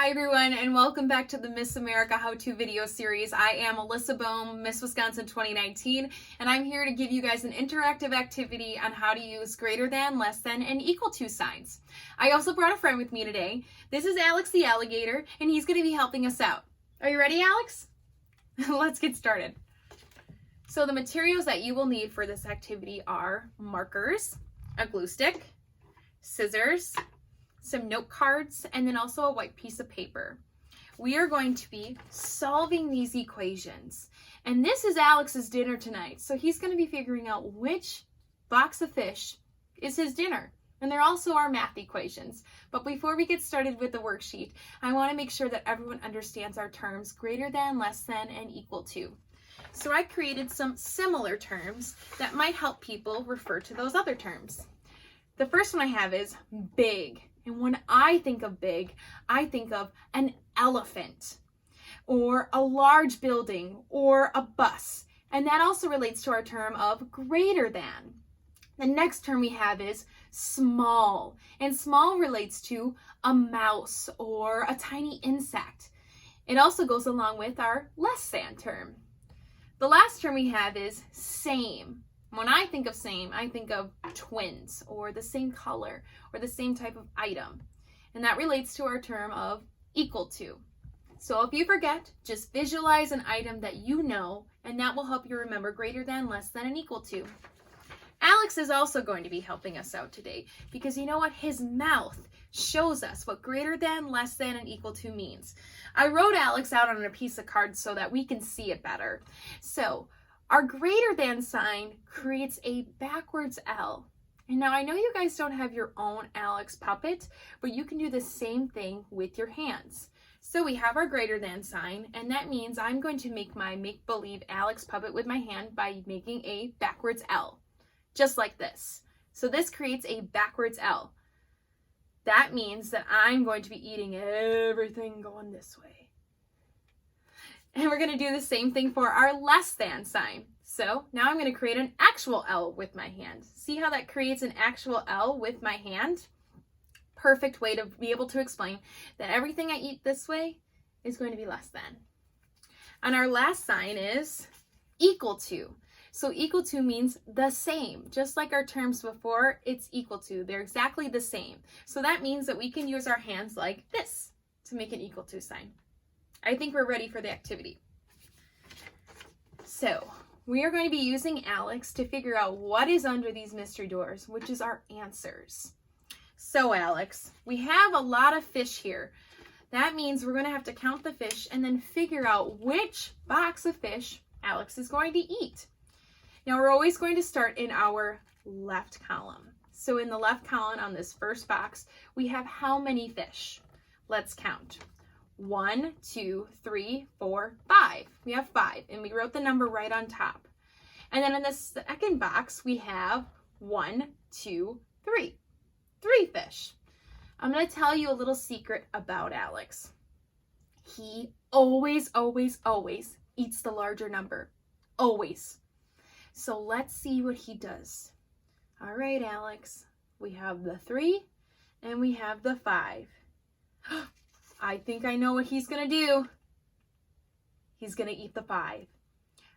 Hi everyone, and welcome back to the Miss America How-To video series. I am Alyssa Bohm, Miss Wisconsin 2019, and I'm here to give you guys an interactive activity on how to use greater than, less than, and equal to signs. I also brought a friend with me today. This is Alex the alligator, and he's going to be helping us out. Are you ready, Alex? Let's get started. So the materials that you will need for this activity are markers, a glue stick, scissors, some note cards, and then also a white piece of paper. We are going to be solving these equations. And this is Alex's dinner tonight. So he's going to be figuring out which box of fish is his dinner. And there also are math equations. But before we get started with the worksheet, I want to make sure that everyone understands our terms greater than, less than, and equal to. So I created some similar terms that might help people refer to those other terms. The first one I have is big. And when I think of big, I think of an elephant or a large building or a bus. And that also relates to our term of greater than. The next term we have is small. And small relates to a mouse or a tiny insect. It also goes along with our less than term. The last term we have is same. When I think of same, I think of twins or the same color or the same type of item. And that relates to our term of equal to. So if you forget, just visualize an item that you know, and that will help you remember greater than, less than, and equal to. Alex is also going to be helping us out today because you know what? His mouth shows us what greater than, less than, and equal to means. I wrote Alex out on a piece of card so that we can see it better. So our greater than sign creates a backwards L. And now I know you guys don't have your own Alex puppet, but you can do the same thing with your hands. So we have our greater than sign, and that means I'm going to make my make-believe Alex puppet with my hand by making a backwards L, just like this. So this creates a backwards L. That means that I'm going to be eating everything going this way. And we're going to do the same thing for our less than sign. So now I'm going to create an actual L with my hand. See how that creates an actual L with my hand? Perfect way to be able to explain that everything I eat this way is going to be less than. And our last sign is equal to. So equal to means the same. Just like our terms before, it's equal to. They're exactly the same. So that means that we can use our hands like this to make an equal to sign. I think we're ready for the activity. So we are going to be using Alex to figure out what is under these mystery doors, which is our answers. So Alex, we have a lot of fish here. That means we're going to have to count the fish and then figure out which box of fish Alex is going to eat. Now we're always going to start in our left column. So in the left column on this first box, we have how many fish? Let's count. 1, 2, 3, 4, 5. We have 5, and we wrote the number right on top. And then in the second box, we have 1, 2, 3. 3 fish. I'm going to tell you a little secret about Alex. He always, always, always eats the larger number. Always. So let's see what he does. All right, Alex. We have the 3, and we have the 5. I think I know what he's going to do. He's going to eat the 5.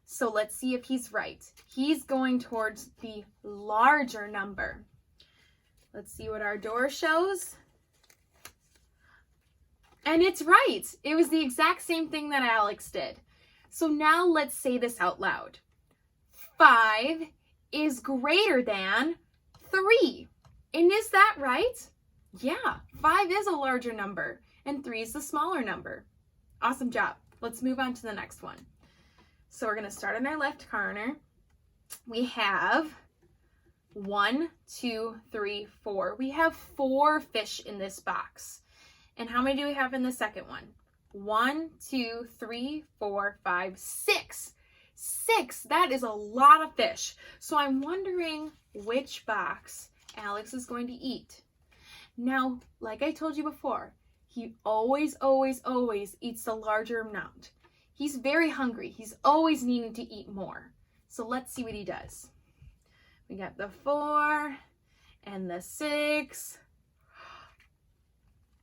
So let's see if he's right. He's going towards the larger number. Let's see what our door shows. And it's right. It was the exact same thing that Alex did. So now let's say this out loud. 5 is greater than 3. And is that right? Yeah, 5 is a larger number. And 3 is the smaller number. Awesome job. Let's move on to the next one. So we're going to start in our left corner. We have 1, 2, 3, 4. We have 4 fish in this box. And how many do we have in the second one? 1, 2, 3, 4, 5, 6. 6. That is a lot of fish. So I'm wondering which box Alex is going to eat. Now, like I told you before, he always, always, always eats the larger amount. He's very hungry. He's always needing to eat more. So let's see what he does. We got the 4 and the 6.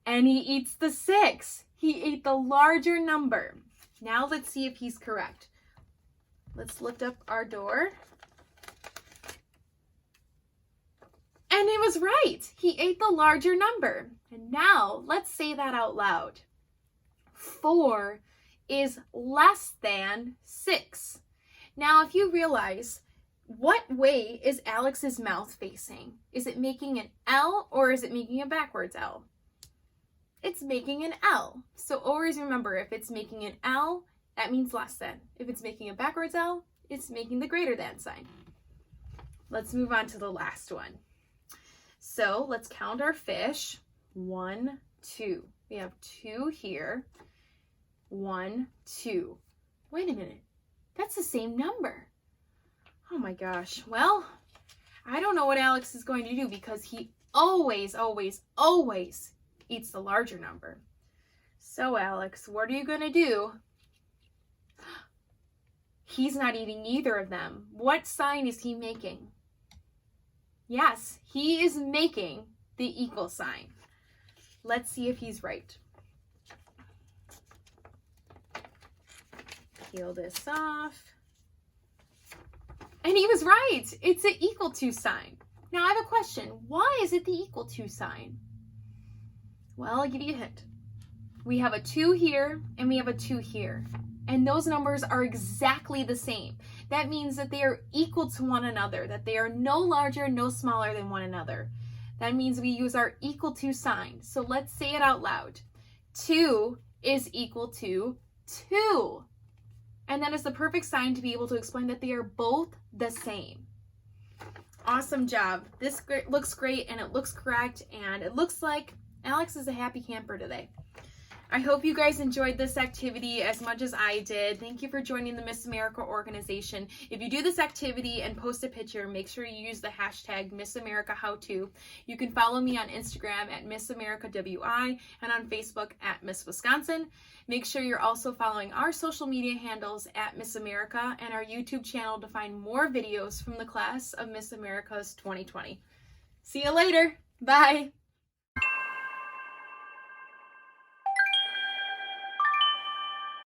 And he eats the 6. He ate the larger number. Now let's see if he's correct. Let's lift up our door. And it was right. He ate the larger number. And now let's say that out loud. 4 is less than 6. Now, if you realize, what way is Alex's mouth facing? Is it making an L or is it making a backwards L? It's making an L. So always remember, if it's making an L, that means less than. If it's making a backwards L, it's making the greater than sign. Let's move on to the last one. So let's count our fish. 1, 2. We have 2 here. 1, 2. Wait a minute. That's the same number. Oh my gosh. Well, I don't know what Alex is going to do because he always eats the larger number. So Alex, what are you going to do? He's not eating either of them. What sign is he making? Yes, he is making the equal sign. Let's see if he's right. Peel this off. And he was right. It's an equal to sign. Now I have a question. Why is it the equal to sign? Well, I'll give you a hint. We have a 2 here and we have a 2 here. And those numbers are exactly the same. That means that they are equal to one another, that they are no larger, no smaller than one another. That means we use our equal to sign. So let's say it out loud. 2 is equal to 2. And that is the perfect sign to be able to explain that they are both the same. Awesome job. This looks great and it looks correct and it looks like Alex is a happy camper today. I hope you guys enjoyed this activity as much as I did. Thank you for joining the Miss America organization. If you do this activity and post a picture, make sure you use the hashtag MissAmericaHowTo. You can follow me on Instagram at MissAmericaWI and on Facebook at Miss Wisconsin. Make sure you're also following our social media handles at Miss America and our YouTube channel to find more videos from the class of Miss America's 2020. See you later. Bye.